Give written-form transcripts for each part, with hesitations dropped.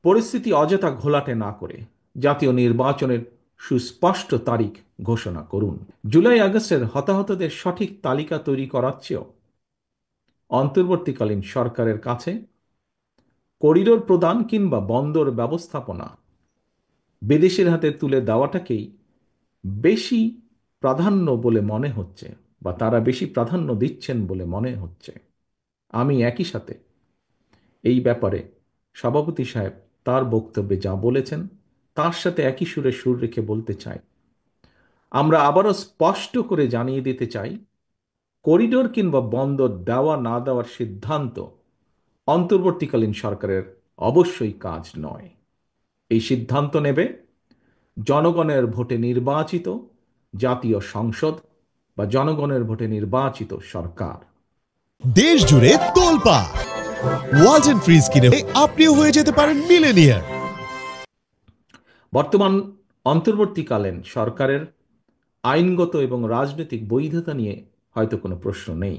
পরিস্থিতি অযথা ঘোলাটে না করে জাতীয় নির্বাচনের সুস্পষ্ট তারিখ ঘোষণা করুন। জুলাই আগস্টের হতাহতদের সঠিক তালিকা তৈরি করার চেয়েও অন্তর্বর্তীকালীন সরকারের কাছে করিডোর প্রদান কিংবা বন্দর ব্যবস্থাপনা বিদেশের হাতে তুলে দেওয়াটাকেই বেশি প্রাধান্য বলে মনে হচ্ছে, বা তারা বেশি প্রাধান্য দিচ্ছেন বলে মনে হচ্ছে। আমি একই সাথে এই ব্যাপারে সভাপতি সাহেব তার বক্তব্যে যা বলেছেন তার সাথে একই সুরে সুর রেখে বলতে চাই, আমরা আবারও স্পষ্ট করে জানিয়ে দিতে চাই, করিডোর কিংবা বন্দর দেওয়া না দেওয়ার সিদ্ধান্ত অন্তর্বর্তীকালীন সরকারের অবশ্যই কাজ নয়। এই সিদ্ধান্ত নেবে জনগণের ভোটে নির্বাচিত জাতীয় সংসদ বা জনগণের ভোটে নির্বাচিত সরকার। দেশ জুড়ে তোলপাড় ওয়ালটন ফ্রিজ কিনে আপনিও হয়ে যেতে পারেন মিলেনিয়ার। বর্তমান অন্তর্বর্তীকালীন সরকারের আইনগত এবং রাজনৈতিক বৈধতা নিয়ে হয়তো কোনো প্রশ্ন নেই,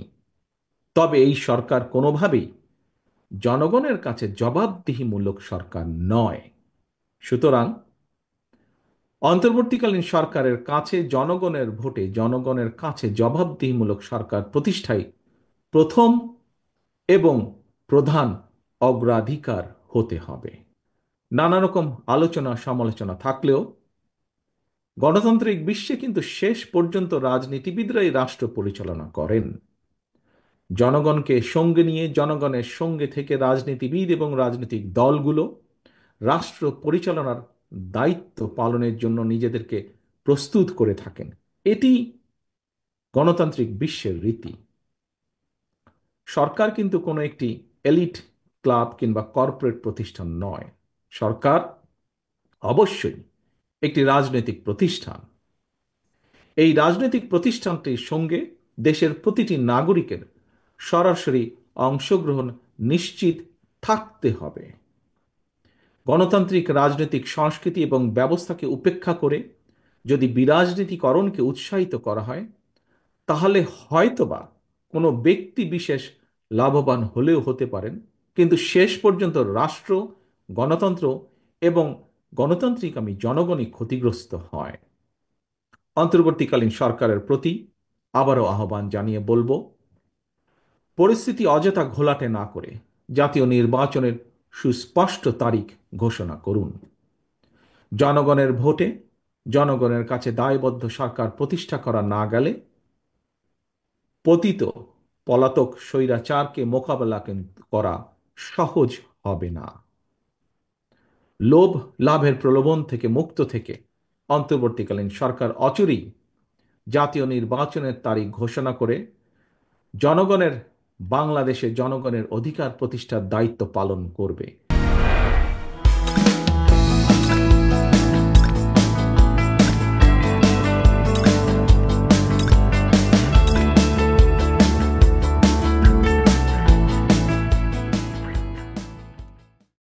তবে এই সরকার কোনোভাবেই জনগণের কাছে জবাবদিহিমূলক সরকার নয়। সুতরাং অন্তর্বর্তীকালীন সরকারের কাছে জনগণের ভোটে জনগণের কাছে জবাবদিহিমূলক সরকার প্রতিষ্ঠাই প্রথম এবং প্রধান অগ্রাধিকার হতে হবে। নানা রকম আলোচনা সমালোচনা থাকলেও গণতান্ত্রিক বিশ্বে কিন্তু শেষ পর্যন্ত রাজনীতিবিদরাই রাষ্ট্র পরিচালনা করেন। জনগণকে সঙ্গে নিয়ে, জনগণের সঙ্গে থেকে রাজনীতিবিদ এবং রাজনৈতিক দলগুলো রাষ্ট্র পরিচালনার দায়িত্ব পালনের জন্য নিজেদেরকে প্রস্তুত করে থাকেন। এটি গণতান্ত্রিক বিশ্বের রীতি। সরকার কিন্তু কোনো একটি এলিট ক্লাব কিংবা কর্পোরেট প্রতিষ্ঠান নয়। সরকার অবশ্যই একটি রাজনৈতিক প্রতিষ্ঠান। এই রাজনৈতিক প্রতিষ্ঠানটির সঙ্গে দেশের প্রতিটি নাগরিকের সরাসরি অংশগ্রহণ নিশ্চিত থাকতে হবে। গণতান্ত্রিক রাজনৈতিক সংস্কৃতি এবং ব্যবস্থাকে উপেক্ষা করে যদি বিরাজনীতিকরণকে উৎসাহিত করা হয়, তাহলে হয়তোবা কোনো ব্যক্তি বিশেষ লাভবান হলেও হতে পারেন, কিন্তু শেষ পর্যন্ত রাষ্ট্র, গণতন্ত্র এবং গণতান্ত্রিকামী জনগণই ক্ষতিগ্রস্ত হয়। অন্তর্বর্তীকালীন সরকারের প্রতি আবারও আহ্বান জানিয়ে বলবো, পরিস্থিতি অযথা ঘোলাটে না করে জাতীয় নির্বাচনের সুস্পষ্ট তারিখ ঘোষণা করুন। জনগণের ভোটে জনগণের কাছে দায়বদ্ধ সরকার প্রতিষ্ঠা করা না গেলে পতিত পলাতক স্বৈরাচারকে মোকাবেলা করা সহজ হবে না। লোভ লাভের প্রলোভন থেকে মুক্ত থেকে অন্তর্বর্তীকালীন সরকার অচিরেই জাতীয় নির্বাচনের তারিখ ঘোষণা করে জনগণের, বাংলাদেশে জনগণের অধিকার প্রতিষ্ঠার দায়িত্ব পালন করবে।